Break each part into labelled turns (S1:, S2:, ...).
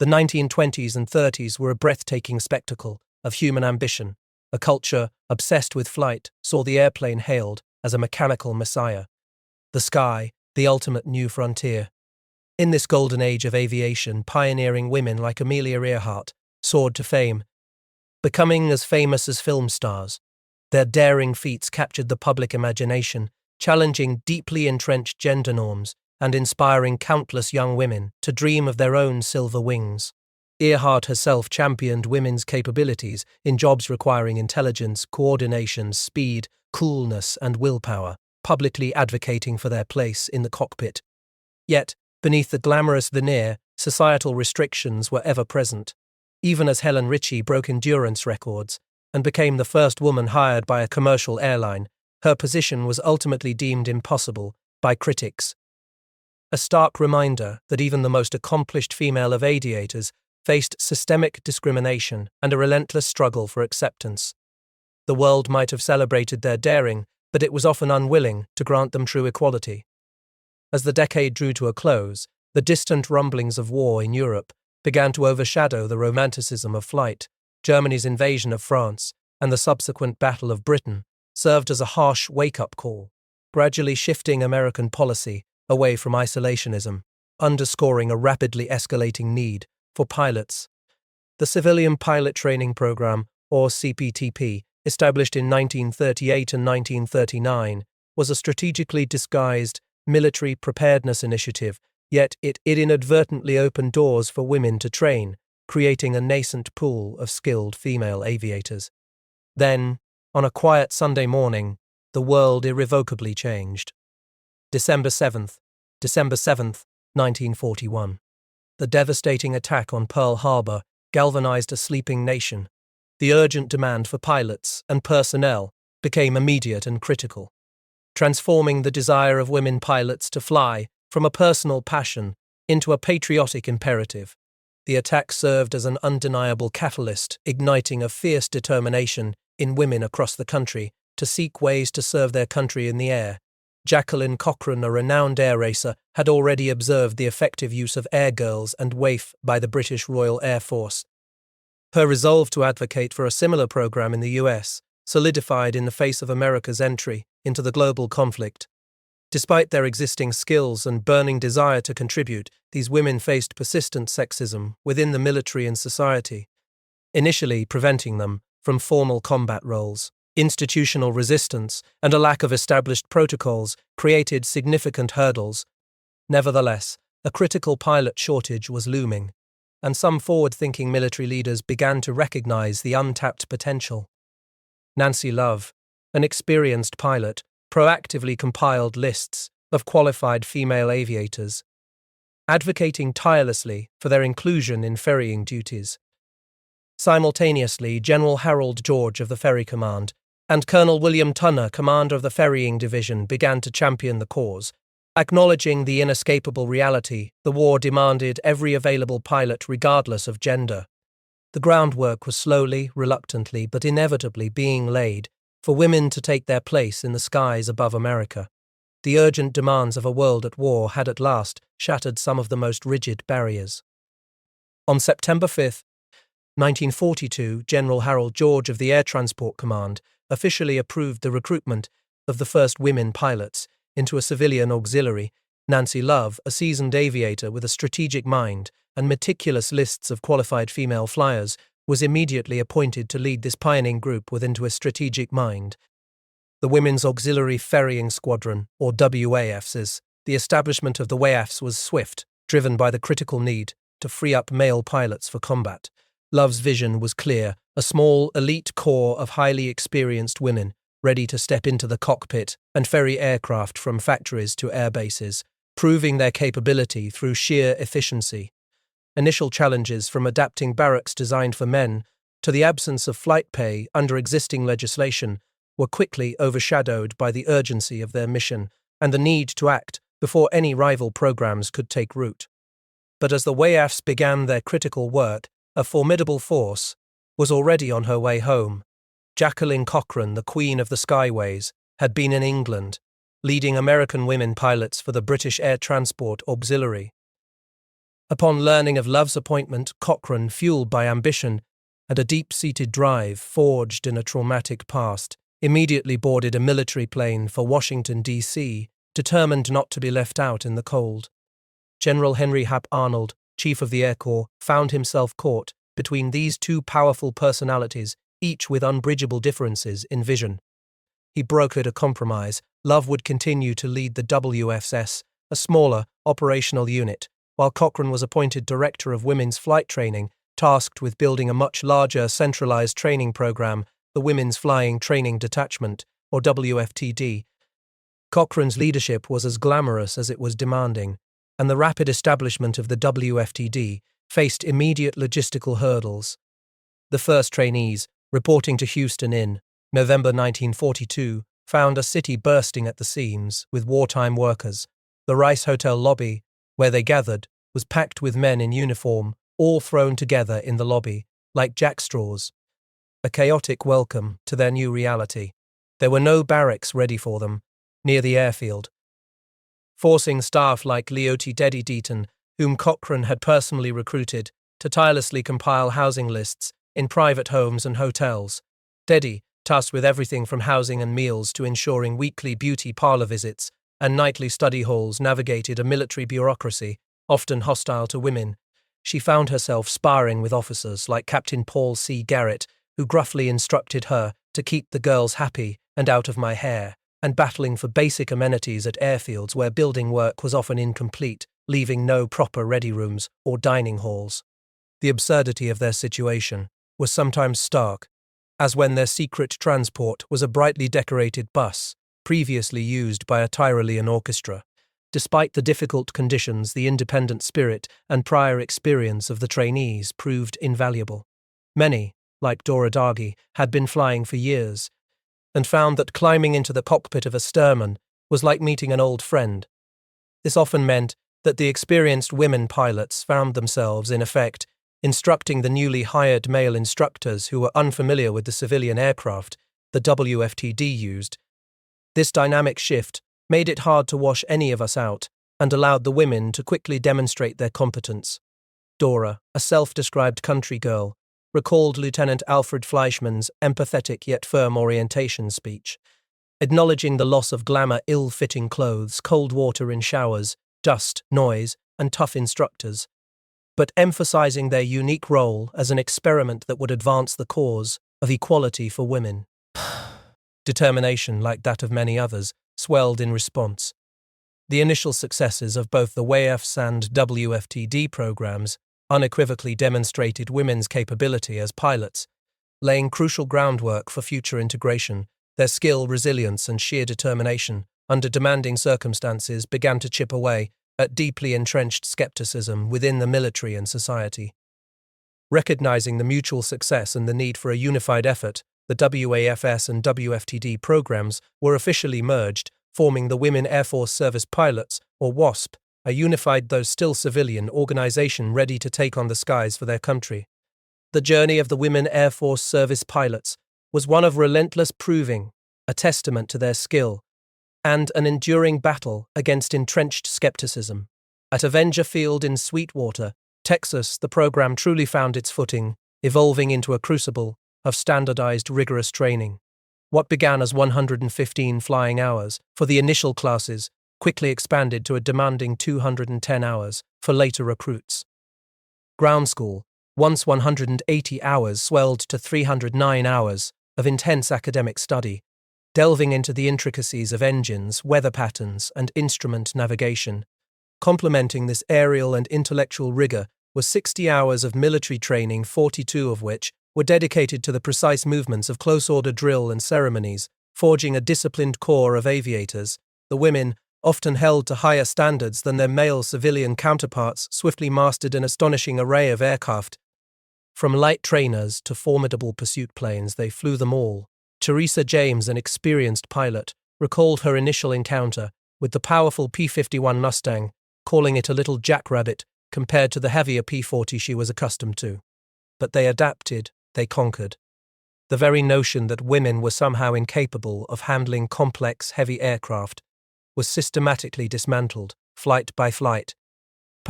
S1: The 1920s and 30s were a breathtaking spectacle of human ambition. A culture obsessed with flight saw the airplane hailed as a mechanical messiah. The sky, the ultimate new frontier. In this golden age of aviation, pioneering women like Amelia Earhart soared to fame, becoming as famous as film stars. Their daring feats captured the public imagination, challenging deeply entrenched gender norms and inspiring countless young women to dream of their own silver wings. Earhart herself championed women's capabilities in jobs requiring intelligence, coordination, speed, coolness, and willpower, publicly advocating for their place in the cockpit. Yet, beneath the glamorous veneer, societal restrictions were ever present. Even as Helen Ritchie broke endurance records and became the first woman hired by a commercial airline, her position was ultimately deemed impossible by critics. A stark reminder that even the most accomplished female of aviators faced systemic discrimination and a relentless struggle for acceptance. The world might have celebrated their daring, but it was often unwilling to grant them true equality. As the decade drew to a close, the distant rumblings of war in Europe began to overshadow the romanticism of flight. Germany's invasion of France and the subsequent Battle of Britain served as a harsh wake-up call, gradually shifting American policy away from isolationism, underscoring a rapidly escalating need for pilots. The Civilian Pilot Training Program, or CPTP, established in 1938 and 1939, was a strategically disguised military preparedness initiative, yet it inadvertently opened doors for women to train, creating a nascent pool of skilled female aviators. Then, on a quiet Sunday morning, the world irrevocably changed. December 7th, 1941. The devastating attack on Pearl Harbor galvanized a sleeping nation. The urgent demand for pilots and personnel became immediate and critical, transforming the desire of women pilots to fly from a personal passion into a patriotic imperative. The attack served as an undeniable catalyst, igniting a fierce determination in women across the country to seek ways to serve their country in the air. Jacqueline Cochran, a renowned air racer, had already observed the effective use of air girls and WAIF by the British Royal Air Force. Her resolve to advocate for a similar program in the US solidified in the face of America's entry into the global conflict. Despite their existing skills and burning desire to contribute, these women faced persistent sexism within the military and society, initially preventing them from formal combat roles. Institutional resistance and a lack of established protocols created significant hurdles. Nevertheless, a critical pilot shortage was looming, and some forward-thinking military leaders began to recognize the untapped potential. Nancy Love, an experienced pilot, proactively compiled lists of qualified female aviators, advocating tirelessly for their inclusion in ferrying duties. Simultaneously, General Harold George of the Ferry Command and Colonel William Tunner, commander of the Ferrying Division, began to champion the cause. Acknowledging the inescapable reality, the war demanded every available pilot regardless of gender. The groundwork was slowly, reluctantly, but inevitably being laid for women to take their place in the skies above America. The urgent demands of a world at war had at last shattered some of the most rigid barriers. On September 5, 1942, General Harold George of the Air Transport Command officially approved the recruitment of the first women pilots into a civilian auxiliary. Nancy Love, a seasoned aviator with a strategic mind and meticulous lists of qualified female flyers, was immediately appointed to lead this pioneering group within a strategic mind. The Women's Auxiliary Ferrying Squadron, or WAFs, the establishment of the WAFs was swift, driven by the critical need to free up male pilots for combat. Love's vision was clear: a small, elite corps of highly experienced women ready to step into the cockpit and ferry aircraft from factories to air bases, proving their capability through sheer efficiency. Initial challenges, from adapting barracks designed for men to the absence of flight pay under existing legislation, were quickly overshadowed by the urgency of their mission and the need to act before any rival programs could take root. But as the WAFs began their critical work, a formidable force was already on her way home. Jacqueline Cochran, the Queen of the Skyways, had been in England, leading American women pilots for the British Air Transport Auxiliary. Upon learning of Love's appointment, Cochrane, fueled by ambition and a deep-seated drive forged in a traumatic past, immediately boarded a military plane for Washington, D.C., determined not to be left out in the cold. General Henry Hap Arnold, Chief of the Air Corps, found himself caught between these two powerful personalities, each with unbridgeable differences in vision. He brokered a compromise. Love would continue to lead the WFS, a smaller, operational unit, while Cochrane was appointed Director of Women's Flight Training, tasked with building a much larger centralized training program, the Women's Flying Training Detachment, or WFTD. Cochrane's leadership was as glamorous as it was demanding, and the rapid establishment of the WFTD faced immediate logistical hurdles. The first trainees, reporting to Houston in November 1942, found a city bursting at the seams with wartime workers. The Rice Hotel lobby, where they gathered, was packed with men in uniform, all thrown together in the lobby, like jackstraws. A chaotic welcome to their new reality. There were no barracks ready for them, near the airfield, forcing staff like Leoty Deddy Deaton, whom Cochrane had personally recruited, to tirelessly compile housing lists in private homes and hotels. Deddy, tasked with everything from housing and meals to ensuring weekly beauty parlor visits and nightly study halls, navigated a military bureaucracy, often hostile to women. She found herself sparring with officers like Captain Paul C. Garrett, who gruffly instructed her to keep the girls happy and out of my hair, and battling for basic amenities at airfields where building work was often incomplete, leaving no proper ready rooms or dining halls. The absurdity of their situation was sometimes stark, as when their secret transport was a brightly decorated bus, previously used by a Tyrolean orchestra. Despite the difficult conditions, the independent spirit and prior experience of the trainees proved invaluable. Many, like Dora Dargy, had been flying for years, and found that climbing into the cockpit of a Stearman was like meeting an old friend. This often meant that the experienced women pilots found themselves, in effect, instructing the newly hired male instructors who were unfamiliar with the civilian aircraft the WFTD used. This dynamic shift made it hard to wash any of us out and allowed the women to quickly demonstrate their competence. Dora, a self-described country girl, recalled Lieutenant Alfred Fleischmann's empathetic yet firm orientation speech, acknowledging the loss of glamour, ill-fitting clothes, cold water in showers, dust, noise, and tough instructors, but emphasizing their unique role as an experiment that would advance the cause of equality for women. Determination, like that of many others, swelled in response. The initial successes of both the WAFS and WFTD programs unequivocally demonstrated women's capability as pilots, laying crucial groundwork for future integration. Their skill, resilience, and sheer determination under demanding circumstances began to chip away at deeply entrenched skepticism within the military and society. Recognizing the mutual success and the need for a unified effort, the WAFS and WFTD programs were officially merged, forming the Women Airforce Service Pilots, or WASP, a unified though still civilian organization ready to take on the skies for their country. The journey of the Women Air Force Service Pilots was one of relentless proving, a testament to their skill, and an enduring battle against entrenched skepticism. At Avenger Field in Sweetwater, Texas, the program truly found its footing, evolving into a crucible of standardized, rigorous training. What began as 115 flying hours for the initial classes quickly expanded to a demanding 210 hours for later recruits. Ground school, once 180 hours, swelled to 309 hours of intense academic study, delving into the intricacies of engines, weather patterns, and instrument navigation. Complementing this aerial and intellectual rigor was 60 hours of military training, 42 of which were dedicated to the precise movements of close-order drill and ceremonies, forging a disciplined corps of aviators. The women, often held to higher standards than their male civilian counterparts, swiftly mastered an astonishing array of aircraft. From light trainers to formidable pursuit planes, they flew them all. Teresa James, an experienced pilot, recalled her initial encounter with the powerful P-51 Mustang, calling it a little jackrabbit compared to the heavier P-40 she was accustomed to. But they adapted, they conquered. The very notion that women were somehow incapable of handling complex, heavy aircraft was systematically dismantled, flight by flight.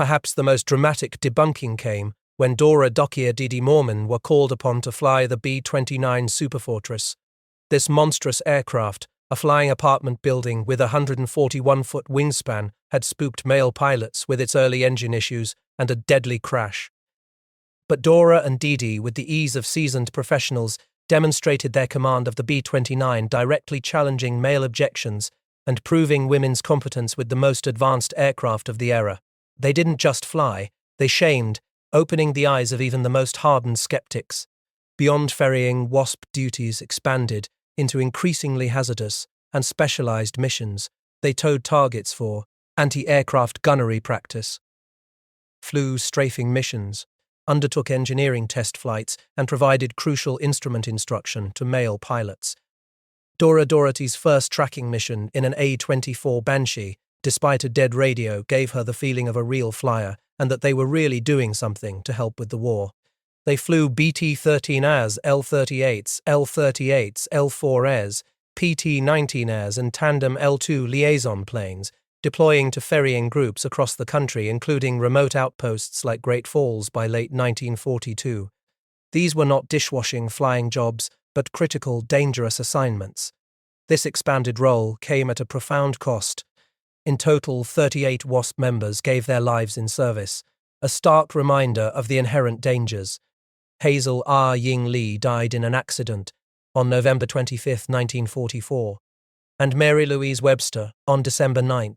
S1: Perhaps the most dramatic debunking came when Dora Dokia Didi Mormon were called upon to fly the B-29 Superfortress. This monstrous aircraft, a flying apartment building with a 141-foot wingspan, had spooked male pilots with its early engine issues and a deadly crash. But Dora and Didi, with the ease of seasoned professionals, demonstrated their command of the B-29, directly challenging male objections and proving women's competence with the most advanced aircraft of the era. They didn't just fly, they shamed, opening the eyes of even the most hardened skeptics. Beyond ferrying, WASP duties expanded into increasingly hazardous and specialized missions. They towed targets for anti-aircraft gunnery practice, flew strafing missions, undertook engineering test flights, and provided crucial instrument instruction to male pilots. Dora Doherty's first tracking mission in an A-24 Banshee, despite a dead radio, gave her the feeling of a real flyer and that they were really doing something to help with the war. They flew BT-13As, L-38s, L-38s, L-4As, PT-19As and tandem L-2 liaison planes, deploying to ferrying groups across the country, including remote outposts like Great Falls by late 1942. These were not dishwashing flying jobs, but critical, dangerous assignments. This expanded role came at a profound cost. In total, 38 WASP members gave their lives in service, a stark reminder of the inherent dangers. Hazel R. Ying Lee died in an accident on November 25, 1944, and Mary Louise Webster on December 9,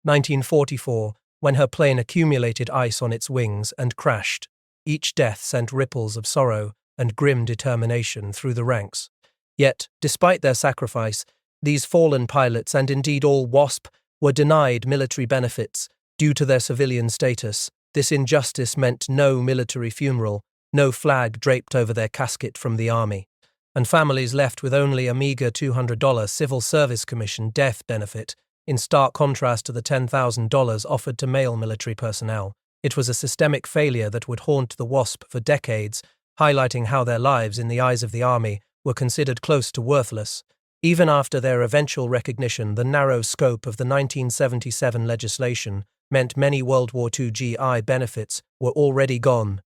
S1: 1944, when her plane accumulated ice on its wings and crashed. Each death sent ripples of sorrow and grim determination through the ranks. Yet, despite their sacrifice, these fallen pilots, and indeed all WASP, were denied military benefits due to their civilian status. This injustice meant no military funeral, no flag draped over their casket from the army, and families left with only a meager $200 Civil Service Commission death benefit, in stark contrast to the $10,000 offered to male military personnel. It was a systemic failure that would haunt the WASP for decades, highlighting how their lives in the eyes of the army were considered close to worthless. Even after their eventual recognition, the narrow scope of the 1977 legislation meant many World War II GI benefits were already gone,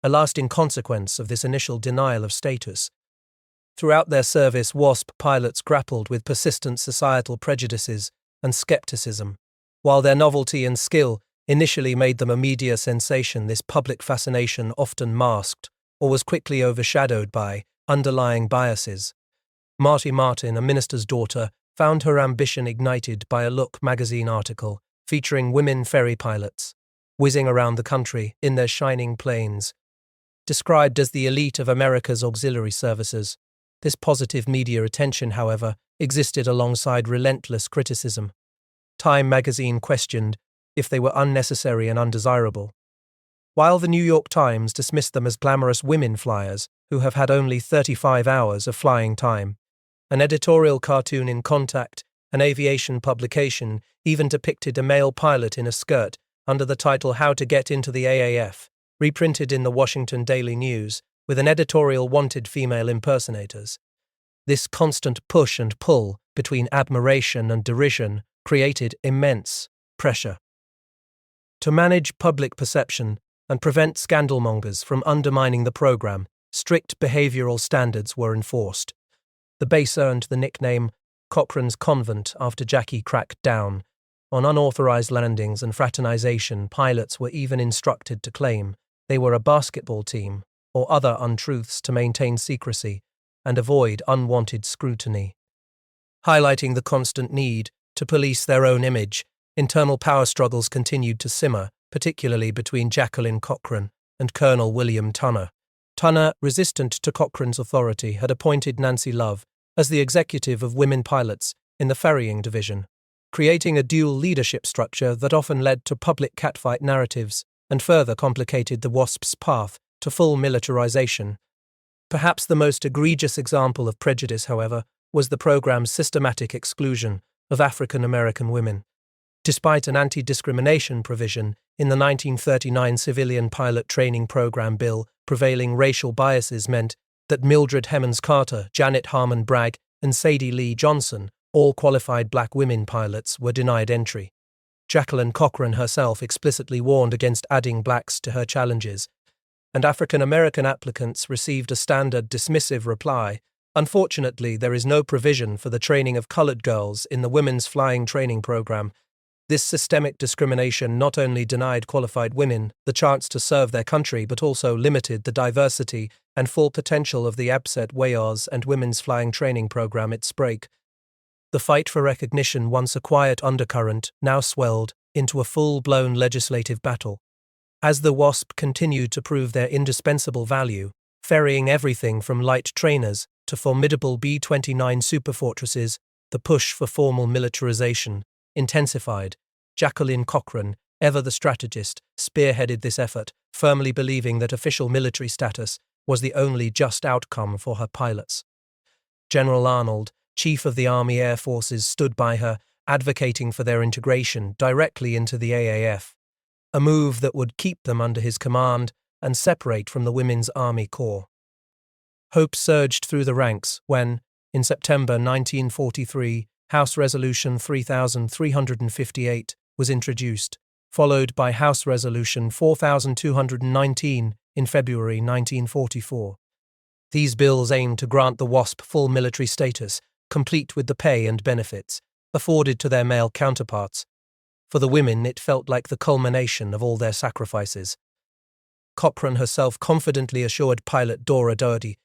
S1: a lasting consequence of this initial denial of status. Throughout their service, WASP pilots grappled with persistent societal prejudices and skepticism. While their novelty and skill initially made them a media sensation, this public fascination often masked or was quickly overshadowed by underlying biases. Marty Martin, a minister's daughter, found her ambition ignited by a Look magazine article featuring women ferry pilots, whizzing around the country in their shining planes. Described as the elite of America's auxiliary services, this positive media attention, however, existed alongside relentless criticism. Time magazine questioned if they were unnecessary and undesirable, while the New York Times dismissed them as glamorous women flyers who have had only 35 hours of flying time. An editorial cartoon in Contact, an aviation publication, even depicted a male pilot in a skirt under the title How to Get into the AAF, reprinted in the Washington Daily News, with an editorial wanted female impersonators. This constant push and pull between admiration and derision created immense pressure. To manage public perception and prevent scandalmongers from undermining the program, strict behavioral standards were enforced. The base earned the nickname Cochrane's Convent after Jackie cracked down on unauthorized landings and fraternization. Pilots were even instructed to claim they were a basketball team or other untruths to maintain secrecy and avoid unwanted scrutiny. Highlighting the constant need to police their own image, internal power struggles continued to simmer, particularly between Jacqueline Cochrane and Colonel William Tunner. Tunner, resistant to Cochrane's authority, had appointed Nancy Love as the executive of women pilots in the ferrying division, creating a dual leadership structure that often led to public catfight narratives and further complicated the WASP's path to full militarization. Perhaps the most egregious example of prejudice, however, was the program's systematic exclusion of African American women. Despite an anti-discrimination provision in the 1939 Civilian Pilot Training Program bill, prevailing racial biases meant that Mildred Hemmons Carter, Janet Harmon Bragg, and Sadie Lee Johnson, all qualified black women pilots, were denied entry. Jacqueline Cochran herself explicitly warned against adding blacks to her challenges, and African American applicants received a standard dismissive reply. Unfortunately, there is no provision for the training of colored girls in the Women's Flying Training Program. This systemic discrimination not only denied qualified women the chance to serve their country but also limited the diversity and full potential of the ABSET WAYARS and Women's Flying Training Program at SPRAKE. The fight for recognition, once a quiet undercurrent, now swelled into a full-blown legislative battle. As the WASP continued to prove their indispensable value, ferrying everything from light trainers to formidable B-29 Superfortresses, the push for formal militarization intensified. Jacqueline Cochran, ever the strategist, spearheaded this effort, firmly believing that official military status was the only just outcome for her pilots. General Arnold, Chief of the Army Air Forces, stood by her, advocating for their integration directly into the AAF, a move that would keep them under his command and separate from the Women's Army Corps. Hope surged through the ranks when, in September 1943, House Resolution 3358 was introduced, followed by House Resolution 4219 in February 1944. These bills aimed to grant the WASP full military status, complete with the pay and benefits afforded to their male counterparts. For the women, it felt like the culmination of all their sacrifices. Cochran herself confidently assured pilot Dora Doherty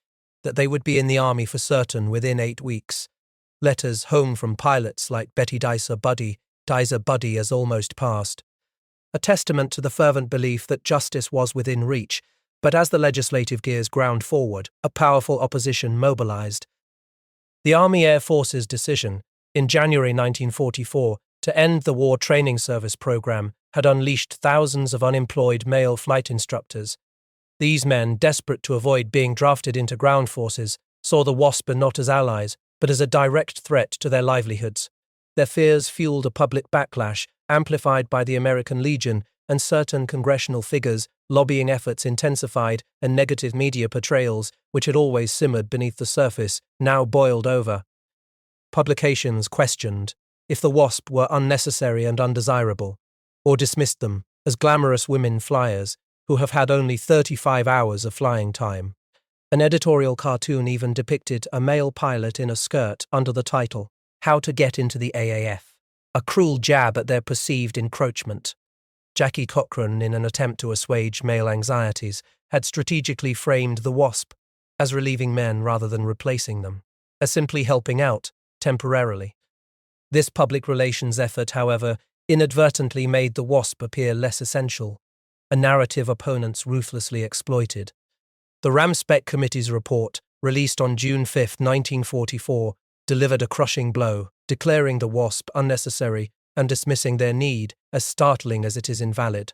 S1: that they would be in the Army for certain within 8 weeks. Letters home from pilots like Betty Dicer Buddy as almost passed, a testament to the fervent belief that justice was within reach. But as the legislative gears ground forward, a powerful opposition mobilized. The Army Air Force's decision, in January 1944, to end the War Training Service program had unleashed thousands of unemployed male flight instructors. These men, desperate to avoid being drafted into ground forces, saw the WASP not as allies, but as a direct threat to their livelihoods. Their fears fueled a public backlash, amplified by the American Legion and certain congressional figures. Lobbying efforts intensified, and negative media portrayals, which had always simmered beneath the surface, now boiled over. Publications questioned if the WASP were unnecessary and undesirable, or dismissed them as glamorous women flyers who have had only 35 hours of flying time. An editorial cartoon even depicted a male pilot in a skirt under the title, "How to Get into the AAF," a cruel jab at their perceived encroachment. Jackie Cochran, in an attempt to assuage male anxieties, had strategically framed the WASP as relieving men rather than replacing them, as simply helping out, temporarily. This public relations effort, however, inadvertently made the WASP appear less essential, a narrative opponents ruthlessly exploited. The Ramspec Committee's report, released on June 5, 1944, delivered a crushing blow, declaring the WASP unnecessary and dismissing their need as startling as it is invalid.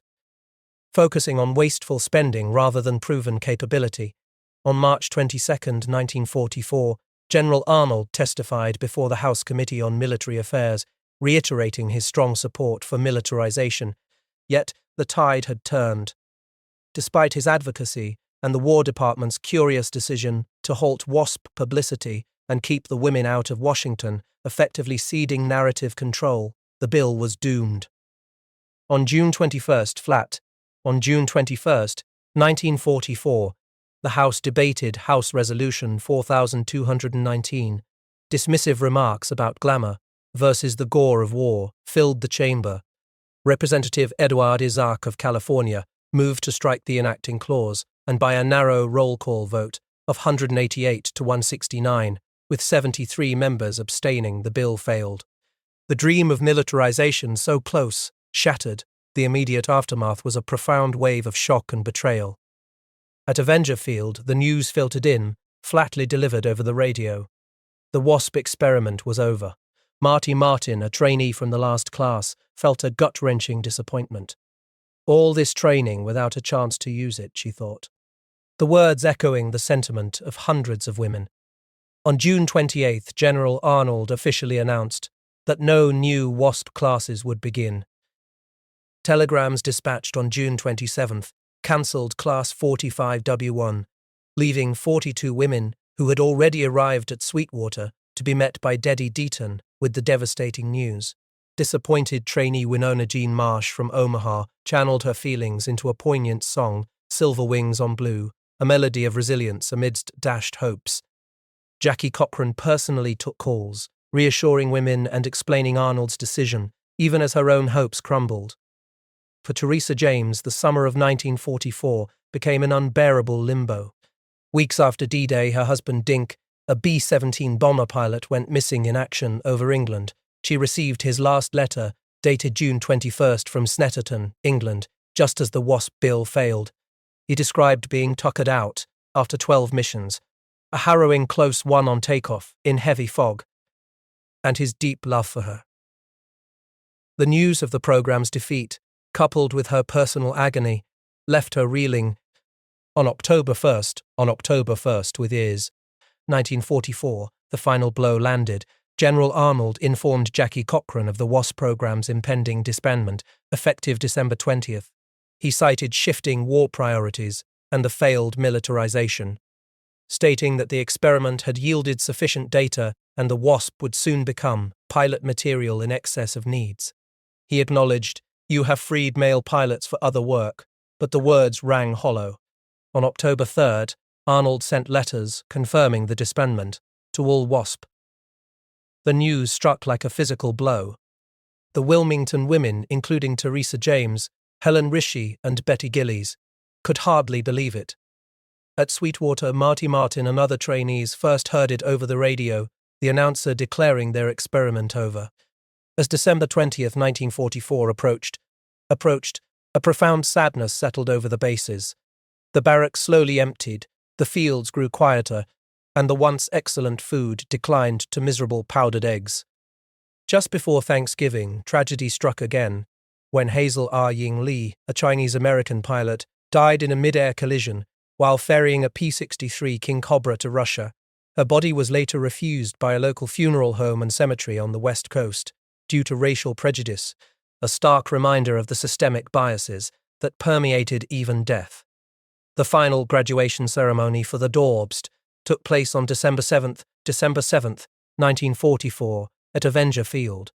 S1: Focusing on wasteful spending rather than proven capability, on March 22, 1944, General Arnold testified before the House Committee on Military Affairs, reiterating his strong support for militarization. Yet the tide had turned. Despite his advocacy and the War Department's curious decision to halt WASP publicity and keep the women out of Washington, effectively ceding narrative control, the bill was doomed. On June 21, 1944, the House debated House Resolution 4219. Dismissive remarks about glamour versus the gore of war filled the chamber. Representative Edward Isaac of California moved to strike the enacting clause, and by a narrow roll call vote of 188 to 169, with 73 members abstaining, the bill failed. The dream of militarization so close, shattered. The immediate aftermath was a profound wave of shock and betrayal. At Avenger Field, the news filtered in, flatly delivered over the radio. The WASP experiment was over. Marty Martin, a trainee from the last class, felt a gut-wrenching disappointment. All this training without a chance to use it, she thought. The words echoing the sentiment of hundreds of women. On June 28, General Arnold officially announced that no new WASP classes would begin. Telegrams dispatched on June 27 cancelled Class 45W1, leaving 42 women who had already arrived at Sweetwater to be met by Deddy Deaton with the devastating news. disappointed trainee Winona Jean Marsh from Omaha channeled her feelings into a poignant song, Silver Wings on Blue, a melody of resilience amidst dashed hopes. Jackie Cochran personally took calls, reassuring women and explaining Arnold's decision, even as her own hopes crumbled. For Teresa James, the summer of 1944 became an unbearable limbo. Weeks after D-Day, her husband Dink, a B-17 bomber pilot, went missing in action over England. She received his last letter, dated June 21st, from Snetterton, England, just as the WASP bill failed. He described being tuckered out after 12 missions, a harrowing close one on takeoff in heavy fog, and his deep love for her. The news of the program's defeat, coupled with her personal agony, left her reeling. On October 1st, with ears, 1944, the final blow landed. General Arnold informed Jackie Cochran of the WASP program's impending disbandment, effective December 20th. He cited shifting war priorities and the failed militarization, stating that the experiment had yielded sufficient data and the WASP would soon become pilot material in excess of needs. He acknowledged, "You have freed male pilots for other work," but the words rang hollow. On October 3rd, Arnold sent letters confirming the disbandment to all WASP. The news struck like a physical blow. The Wilmington women, including Teresa James, Helen Rishi, and Betty Gillies, could hardly believe it. At Sweetwater, Marty Martin and other trainees first heard it over the radio, the announcer declaring their experiment over. As December 20th, 1944 approached, a profound sadness settled over the bases. The barracks slowly emptied, the fields grew quieter, and the once excellent food declined to miserable powdered eggs. Just before Thanksgiving, tragedy struck again, when Hazel R. Ying Lee, a Chinese-American pilot, died in a mid-air collision while ferrying a P-63 King Cobra to Russia. Her body was later refused by a local funeral home and cemetery on the West Coast, due to racial prejudice, a stark reminder of the systemic biases that permeated even death. The final graduation ceremony for the Dorbst took place on December 7th, 1944, at Avenger Field.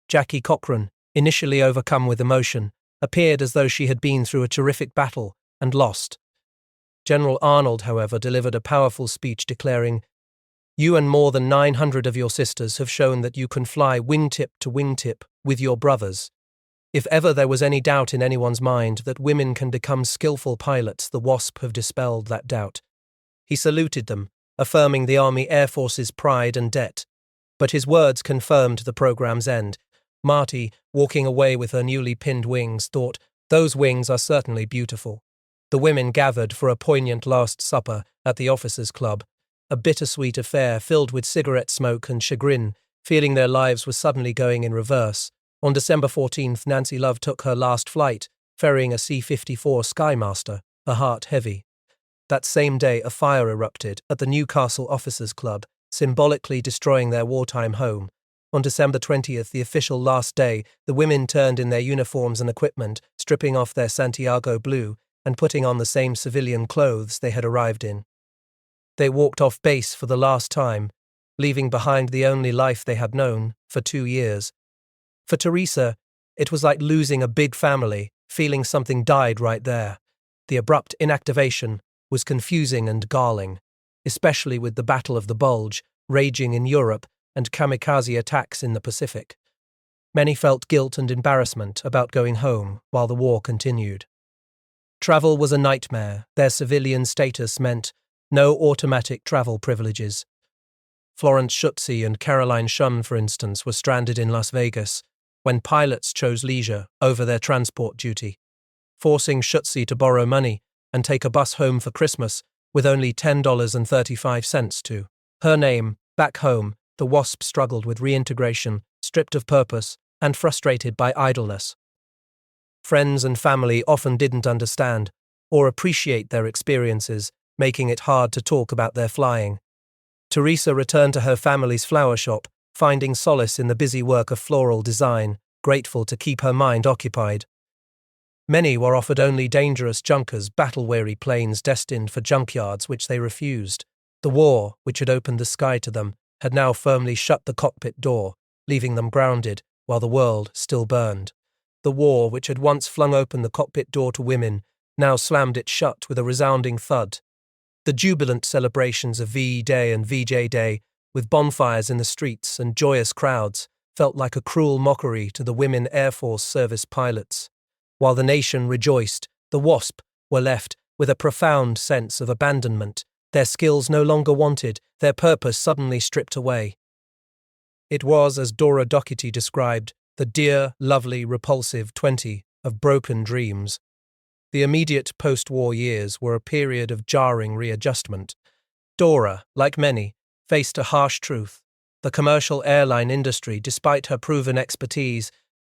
S1: Jackie Cochran, initially overcome with emotion, appeared as though she had been through a terrific battle and lost. General Arnold, however, delivered a powerful speech declaring, "You and more than 900 of your sisters have shown that you can fly wingtip to wingtip with your brothers. If ever there was any doubt in anyone's mind that women can become skillful pilots, the WASP have dispelled that doubt." He saluted them, affirming the Army Air Force's pride and debt. But his words confirmed the program's end. Marty, walking away with her newly pinned wings, thought, "Those wings are certainly beautiful." The women gathered for a poignant last supper at the officers' club, a bittersweet affair filled with cigarette smoke and chagrin, feeling their lives were suddenly going in reverse. On December 14th, Nancy Love took her last flight, ferrying a C-54 Skymaster, her heart heavy. That same day, a fire erupted at the Newcastle Officers' Club, symbolically destroying their wartime home. On December 20th, the official last day, the women turned in their uniforms and equipment, stripping off their Santiago blue and putting on the same civilian clothes they had arrived in. They walked off base for the last time, leaving behind the only life they had known for 2 years. For Teresa, it was like losing a big family, feeling something died right there. The abrupt inactivation was confusing and galling, especially with the Battle of the Bulge raging in Europe and kamikaze attacks in the Pacific. Many felt guilt and embarrassment about going home while the war continued. Travel was a nightmare. Their civilian status meant no automatic travel privileges. Florence Schutze and Caroline Shum, for instance, were stranded in Las Vegas when pilots chose leisure over their transport duty, forcing Schutze to borrow money and take a bus home for Christmas with only $10.35 to her name. Back home, the WASP struggled with reintegration, stripped of purpose, and frustrated by idleness. Friends and family often didn't understand or appreciate their experiences, making it hard to talk about their flying. Teresa returned to her family's flower shop, finding solace in the busy work of floral design, grateful to keep her mind occupied. Many were offered only dangerous junkers, battle-weary planes destined for junkyards, which they refused. The war, which had opened the sky to them, had now firmly shut the cockpit door, leaving them grounded, while the world still burned. The war, which had once flung open the cockpit door to women, now slammed it shut with a resounding thud. The jubilant celebrations of VE Day and VJ Day, with bonfires in the streets and joyous crowds, felt like a cruel mockery to the Women Airforce Service Pilots. While the nation rejoiced, the WASP were left with a profound sense of abandonment, their skills no longer wanted, their purpose suddenly stripped away. It was, as Dora Docherty described, the dear, lovely, repulsive 20 of broken dreams. The immediate post-war years were a period of jarring readjustment. Dora, like many, faced a harsh truth. The commercial airline industry, despite her proven expertise,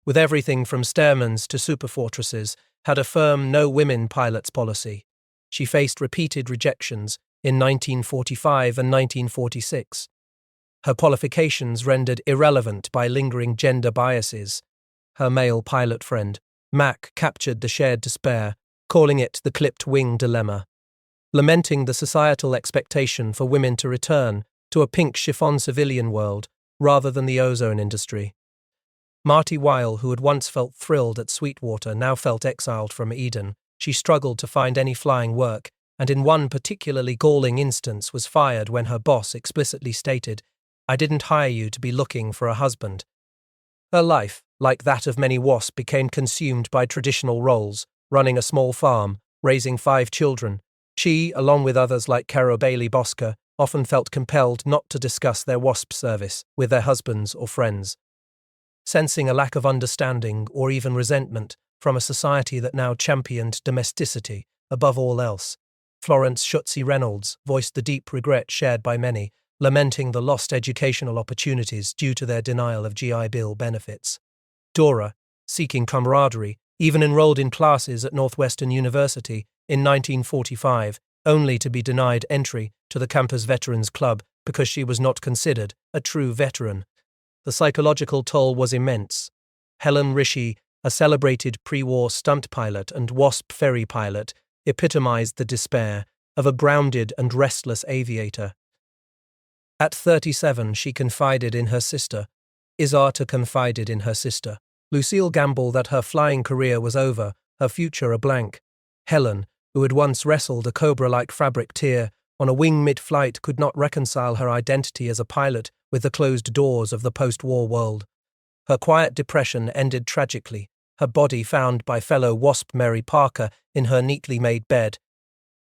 S1: with everything from Stearmans to Superfortresses, had a firm no women pilots policy. She faced repeated rejections in 1945 and 1946. Her qualifications rendered irrelevant by lingering gender biases. Her male pilot friend, Mac, captured the shared despair, calling it the clipped wing dilemma, lamenting the societal expectation for women to return to a pink chiffon civilian world rather than the ozone industry. Marty Weil, who had once felt thrilled at Sweetwater, now felt exiled from Eden. She struggled to find any flying work, and in one particularly galling instance was fired when her boss explicitly stated, "I didn't hire you to be looking for a husband." Her life, like that of many WASP, became consumed by traditional roles, running a small farm, raising 5 children. She, along with others like Carol Bailey Bosca, often felt compelled not to discuss their WASP service with their husbands or friends. Sensing a lack of understanding or even resentment from a society that now championed domesticity above all else, Florence Schutze Reynolds voiced the deep regret shared by many, lamenting the lost educational opportunities due to their denial of GI Bill benefits. Dora, seeking camaraderie, even enrolled in classes at Northwestern University in 1945, only to be denied entry to the campus Veterans Club because she was not considered a true veteran. The psychological toll was immense. Helen Rishi, a celebrated pre-war stunt pilot and WASP ferry pilot, epitomized the despair of a grounded and restless aviator. At 37, she confided in her sister. Isarta confided in her sister, Lucille Gamble, that her flying career was over, her future a blank. Helen, who had once wrestled a cobra-like fabric tear on a wing mid-flight, could not reconcile her identity as a pilot with the closed doors of the post-war world. Her quiet depression ended tragically, her body found by fellow WASP Mary Parker in her neatly made bed.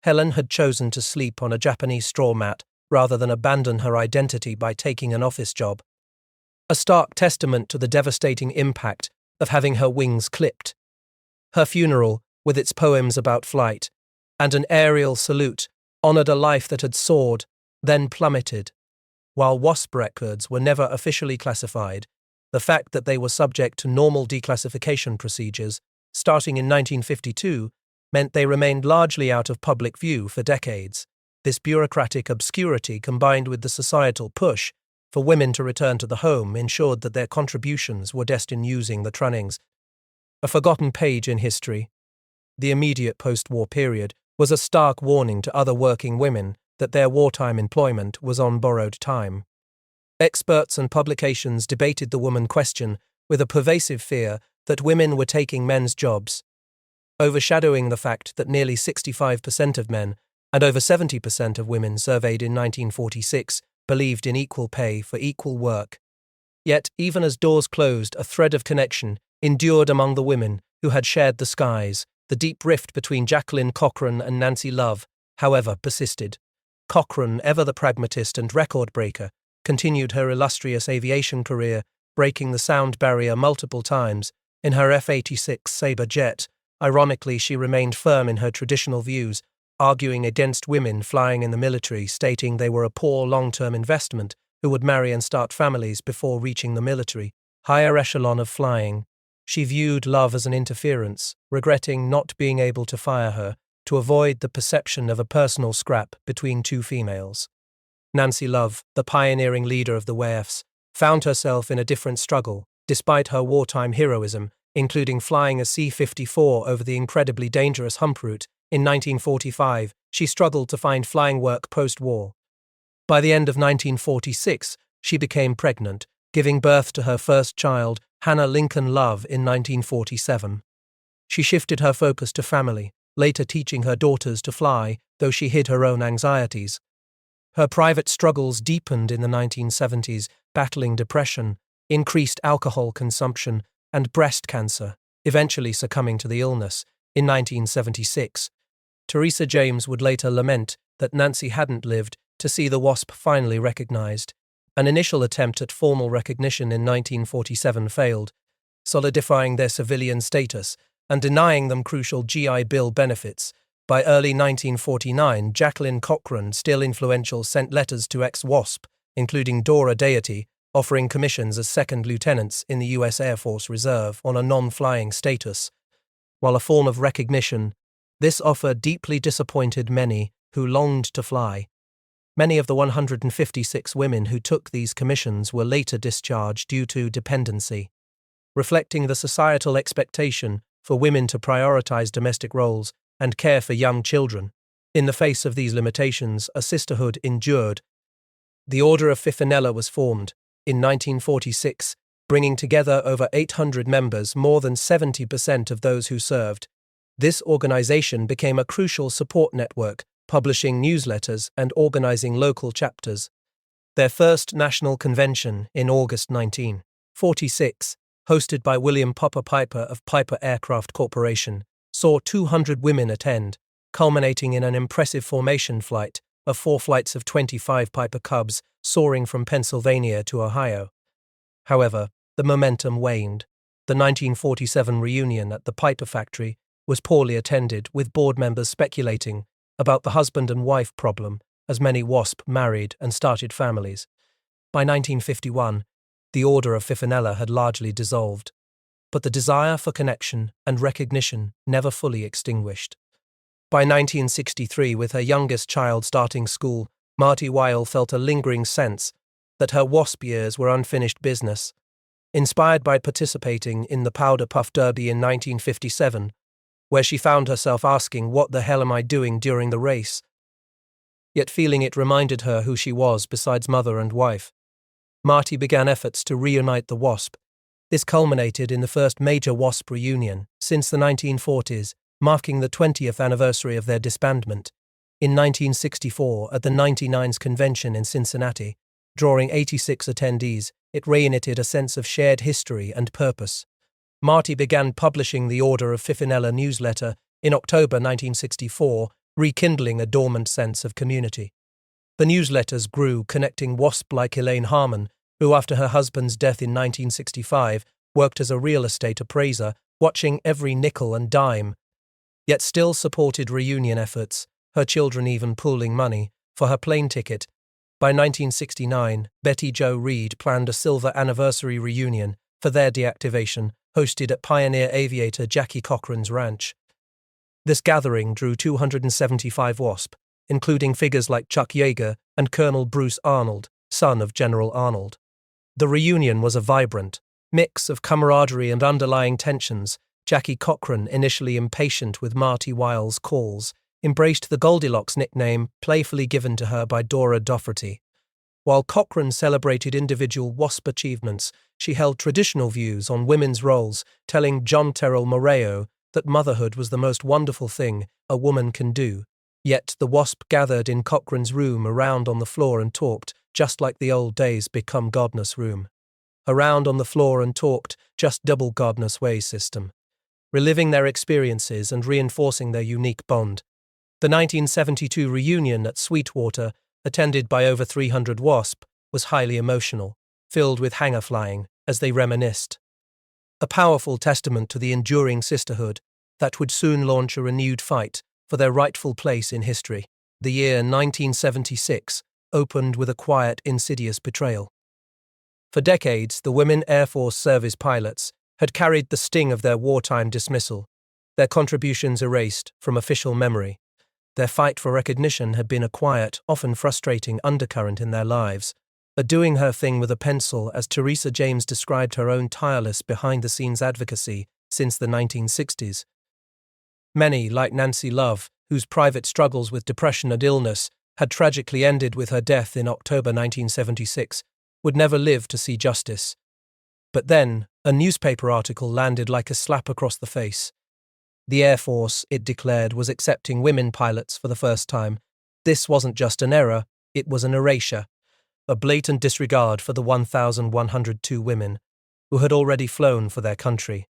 S1: Helen had chosen to sleep on a Japanese straw mat rather than abandon her identity by taking an office job. A stark testament to the devastating impact of having her wings clipped. Her funeral, with its poems about flight, and an aerial salute, honored a life that had soared, then plummeted. While WASP records were never officially classified, the fact that they were subject to normal declassification procedures, starting in 1952, meant they remained largely out of public view for decades. This bureaucratic obscurity, combined with the societal push for women to return to the home, ensured that their contributions were destined using the Trunnings. A forgotten page in history. The immediate post-war period was a stark warning to other working women that their wartime employment was on borrowed time. Experts and publications debated the woman question with a pervasive fear that women were taking men's jobs, overshadowing the fact that nearly 65% of men and over 70% of women surveyed in 1946 believed in equal pay for equal work. Yet, even as doors closed, a thread of connection endured among the women who had shared the skies. The deep rift between Jacqueline Cochran and Nancy Love, however, persisted. Cochran, ever the pragmatist and record breaker, continued her illustrious aviation career, breaking the sound barrier multiple times. In her F-86 Sabre jet, ironically, she remained firm in her traditional views, arguing against women flying in the military, stating they were a poor long-term investment who would marry and start families before reaching the military, higher echelon of flying. She viewed Love as an interference, regretting not being able to fire her to avoid the perception of a personal scrap between two females. Nancy Love, the pioneering leader of the WAFs, found herself in a different struggle, despite her wartime heroism, including flying a C-54 over the incredibly dangerous Hump route. In 1945, she struggled to find flying work post-war. By the end of 1946, she became pregnant, giving birth to her first child, Hannah Lincoln Love in 1947. She shifted her focus to family, later teaching her daughters to fly, though she hid her own anxieties. Her private struggles deepened in the 1970s, battling depression, increased alcohol consumption, and breast cancer, eventually succumbing to the illness. In 1976, Teresa James would later lament that Nancy hadn't lived to see the WASP finally recognized. An initial attempt at formal recognition in 1947 failed, solidifying their civilian status and denying them crucial GI Bill benefits. By early 1949, Jacqueline Cochran, still influential, sent letters to ex-WASP, including Dora Deity, offering commissions as second lieutenants in the U.S. Air Force Reserve on a non-flying status. While a form of recognition, this offer deeply disappointed many who longed to fly. Many of the 156 women who took these commissions were later discharged due to dependency, reflecting the societal expectation for women to prioritize domestic roles and care for young children. In the face of these limitations, a sisterhood endured. The Order of Fifinella was formed in 1946, bringing together over 800 members, more than 70% of those who served. This organization became a crucial support network, publishing newsletters and organizing local chapters. Their first national convention in August 1946, hosted by William Popper Piper of Piper Aircraft Corporation, saw 200 women attend, culminating in an impressive formation flight of 4 flights of 25 Piper Cubs soaring from Pennsylvania to Ohio. However, the momentum waned. The 1947 reunion at the Piper factory was poorly attended, with board members speculating about the husband and wife problem, as many WASP married and started families. By 1951, the Order of Fifinella had largely dissolved, but the desire for connection and recognition never fully extinguished. By 1963, with her youngest child starting school, Marty Weil felt a lingering sense that her WASP years were unfinished business. Inspired by participating in the Powder Puff Derby in 1957, where she found herself asking, "What the hell am I doing during the race?" Yet feeling it reminded her who she was besides mother and wife, Marty began efforts to reunite the WASP. This culminated in the first major WASP reunion since the 1940s, marking the 20th anniversary of their disbandment. In 1964, at the 99's convention in Cincinnati, drawing 86 attendees, it reignited a sense of shared history and purpose. Marty began publishing the Order of Fifinella newsletter in October 1964, rekindling a dormant sense of community. The newsletters grew, connecting WASP like Elaine Harmon, who after her husband's death in 1965 worked as a real estate appraiser, watching every nickel and dime, yet still supported reunion efforts, her children even pooling money for her plane ticket. By 1969, Betty Jo Reed planned a silver anniversary reunion for their deactivation, hosted at pioneer aviator Jackie Cochran's ranch. This gathering drew 275 WASP, including figures like Chuck Yeager and Colonel Bruce Arnold, son of General Arnold. The reunion was a vibrant mix of camaraderie and underlying tensions. Jackie Cochran, initially impatient with Marty Weil's calls, embraced the Goldilocks nickname playfully given to her by Dora Dougherty. While Cochran celebrated individual WASP achievements, she held traditional views on women's roles, telling John Terrell Moreo that motherhood was the most wonderful thing a woman can do. Yet the WASP gathered in Cochran's room around on the floor and talked, just like the old days become Godness room. Around on the floor and talked, just double Godness way system, reliving their experiences and reinforcing their unique bond. The 1972 reunion at Sweetwater, attended by over 300 WASP, was highly emotional, filled with hangar flying as they reminisced. A powerful testament to the enduring sisterhood that would soon launch a renewed fight for their rightful place in history. The year 1976 opened with a quiet, insidious betrayal. For decades, the Women Airforce Service Pilots had carried the sting of their wartime dismissal, their contributions erased from official memory. Their fight for recognition had been a quiet, often frustrating undercurrent in their lives, a doing her thing with a pencil, as Teresa James described her own tireless behind-the-scenes advocacy since the 1960s. Many, like Nancy Love, whose private struggles with depression and illness had tragically ended with her death in October 1976, would never live to see justice. But then, a newspaper article landed like a slap across the face. The Air Force, it declared, was accepting women pilots for the first time. This wasn't just an error, it was an erasure, a blatant disregard for the 1,102 women who had already flown for their country.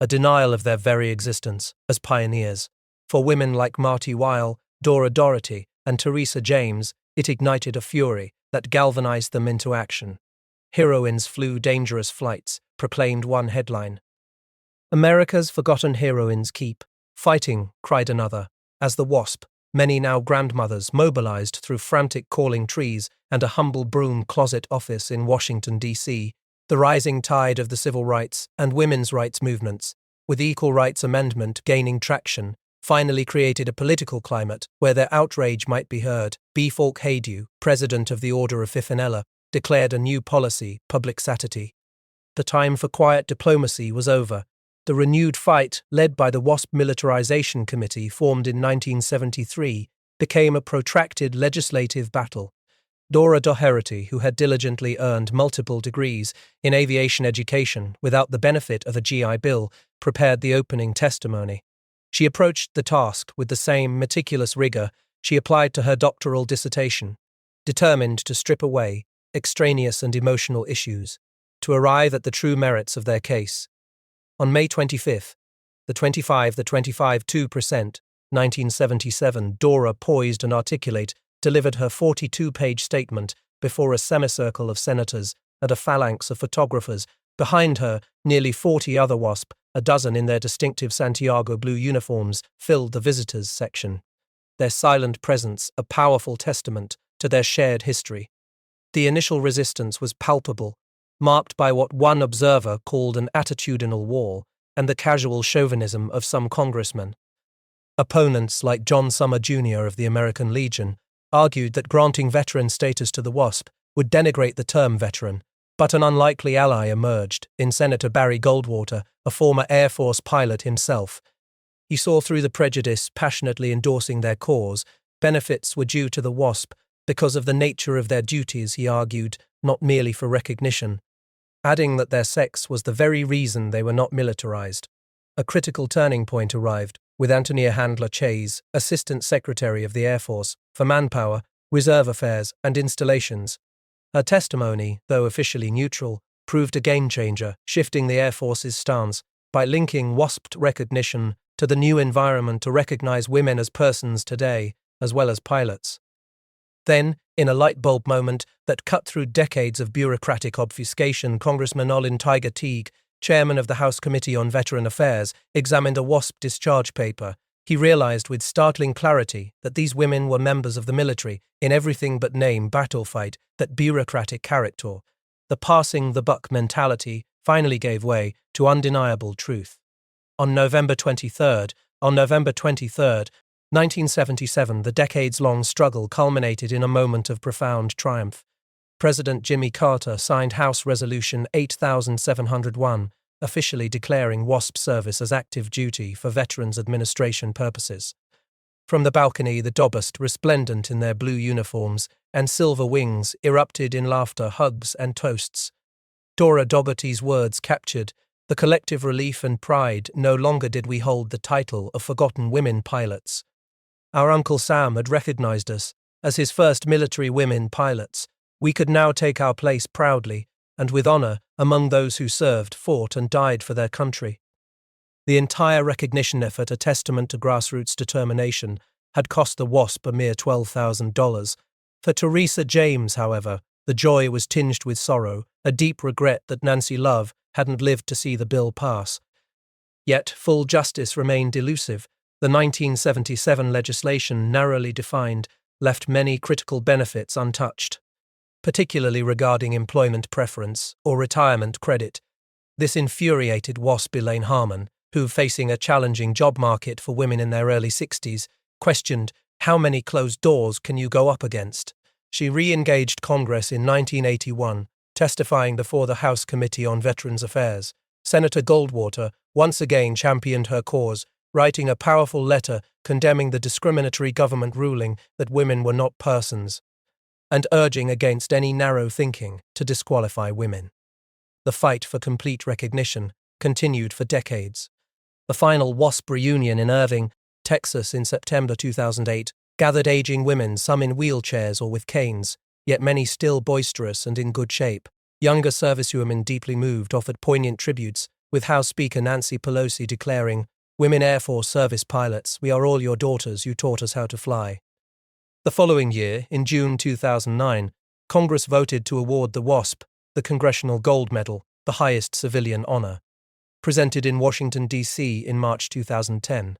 S1: A denial of their very existence as pioneers. For women like Marty Weil, Dora Doherty, and Teresa James, it ignited a fury that galvanized them into action. Heroines flew dangerous flights, proclaimed one headline. America's forgotten heroines keep fighting, cried another, as the WASP, many now grandmothers, mobilized through frantic calling trees and a humble broom closet office in Washington, D.C., the rising tide of the civil rights and women's rights movements, with the Equal Rights Amendment gaining traction, finally created a political climate where their outrage might be heard. B. Falk Haydew, president of the Order of Fifinella, declared a new policy, public satiety. The time for quiet diplomacy was over. The renewed fight, led by the WASP Militarization Committee formed in 1973, became a protracted legislative battle. Dora Doherty, who had diligently earned multiple degrees in aviation education without the benefit of a GI Bill, prepared the opening testimony. She approached the task with the same meticulous rigor she applied to her doctoral dissertation, determined to strip away extraneous and emotional issues, to arrive at the true merits of their case. On May 25th, the 2%, 1977, Dora, poised and articulate, delivered her 42-page statement before a semicircle of senators and a phalanx of photographers. Behind her, nearly 40 other WASP, a dozen in their distinctive Santiago blue uniforms, filled the visitors section. Their silent presence a powerful testament to their shared history. The initial resistance was palpable, marked by what one observer called an attitudinal wall and the casual chauvinism of some congressmen. Opponents like John Summer Jr. of the American Legion argued that granting veteran status to the WASP would denigrate the term veteran, but an unlikely ally emerged in Senator Barry Goldwater, a former Air Force pilot himself. He saw through the prejudice, passionately endorsing their cause. Benefits were due to the WASP because of the nature of their duties, he argued, not merely for recognition, adding that their sex was the very reason they were not militarized. A critical turning point arrived, with Antonia Handler Chase, Assistant Secretary of the Air Force, for Manpower, Reserve Affairs, and Installations. Her testimony, though officially neutral, proved a game-changer, shifting the Air Force's stance by linking WASP recognition to the new environment to recognize women as persons today, as well as pilots. Then, in a light bulb moment that cut through decades of bureaucratic obfuscation, Congressman Olin Tiger Teague, chairman of the House Committee on Veteran Affairs, examined a WASP discharge paper. He realized with startling clarity that these women were members of the military in everything but name, battle fight, that bureaucratic character. The passing the buck mentality finally gave way to undeniable truth. On November 23rd, 1977, the decades-long struggle culminated in a moment of profound triumph. President Jimmy Carter signed House Resolution 8701, officially declaring WASP service as active duty for Veterans Administration purposes. From the balcony, the Dobust, resplendent in their blue uniforms and silver wings, erupted in laughter, hugs, and toasts. Dora Doherty's words captured the collective relief and pride. No longer did we hold the title of forgotten women pilots. Our Uncle Sam had recognized us as his first military women pilots. We could now take our place proudly and with honor among those who served, fought, and died for their country. The entire recognition effort, a testament to grassroots determination, had cost the WASP a mere $12,000. For Teresa James, however, the joy was tinged with sorrow, a deep regret that Nancy Love hadn't lived to see the bill pass. Yet full justice remained elusive. The 1977 legislation, narrowly defined, left many critical benefits untouched, particularly regarding employment preference or retirement credit. This infuriated WASP Elaine Harmon, who, facing a challenging job market for women in their early 60s, questioned, how many closed doors can you go up against? She re-engaged Congress in 1981, testifying before the House Committee on Veterans Affairs. Senator Goldwater once again championed her cause, writing a powerful letter condemning the discriminatory government ruling that women were not persons, and urging against any narrow thinking to disqualify women. the fight for complete recognition continued for decades. The final WASP reunion in Irving, Texas in September 2008 gathered aging women, some in wheelchairs or with canes, yet many still boisterous and in good shape. Younger servicewomen, deeply moved, offered poignant tributes, with House Speaker Nancy Pelosi declaring, "Women Airforce Service Pilots, we are all your daughters, you taught us how to fly." The following year, in June 2009, Congress voted to award the WASP the Congressional Gold Medal, the highest civilian honor. Presented in Washington, D.C. in March 2010,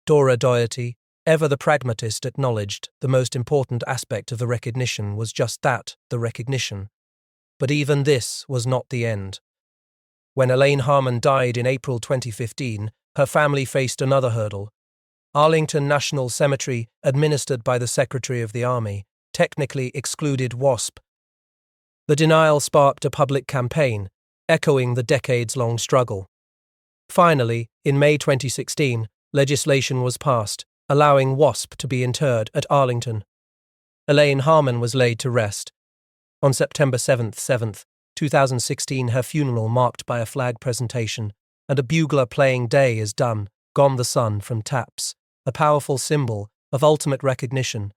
S1: Dora Doherty, ever the pragmatist, acknowledged the most important aspect of the recognition was just that, the recognition. But even this was not the end. When Elaine Harmon died in April 2015, her family faced another hurdle. Arlington National Cemetery, administered by the Secretary of the Army, technically excluded WASP. The denial sparked a public campaign, echoing the decades-long struggle. Finally, in May 2016, legislation was passed, allowing WASP to be interred at Arlington. Elaine Harmon was laid to rest. On September 7, 2016, her funeral marked by a flag presentation and a bugler playing "Day is Done, Gone the Sun" from Taps, a powerful symbol of ultimate recognition.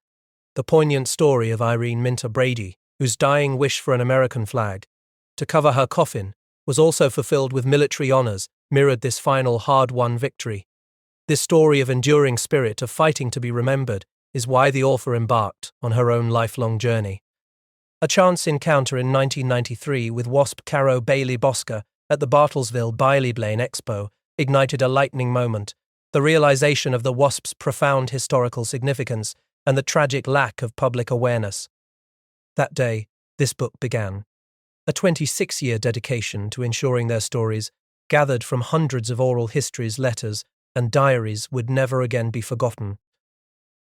S1: The poignant story of Irene Minter Brady, whose dying wish for an American flag to cover her coffin was also fulfilled with military honors, mirrored this final hard-won victory. This story of enduring spirit, of fighting to be remembered, is why the author embarked on her own lifelong journey. A chance encounter in 1993 with WASP Caro Bailey Bosca at the Bartlesville Bailey-Blaine Expo ignited a lightning moment, the realization of the WASP's profound historical significance and the tragic lack of public awareness. That day, this book began. A 26-year dedication to ensuring their stories, gathered from hundreds of oral histories, letters, and diaries, would never again be forgotten.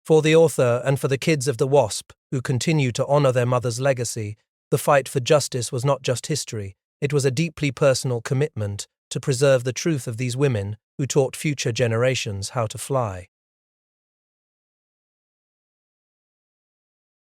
S1: For the author and for the kids of the WASP, who continue to honor their mother's legacy, the fight for justice was not just history, it was a deeply personal commitment to preserve the truth of these women who taught future generations how to fly.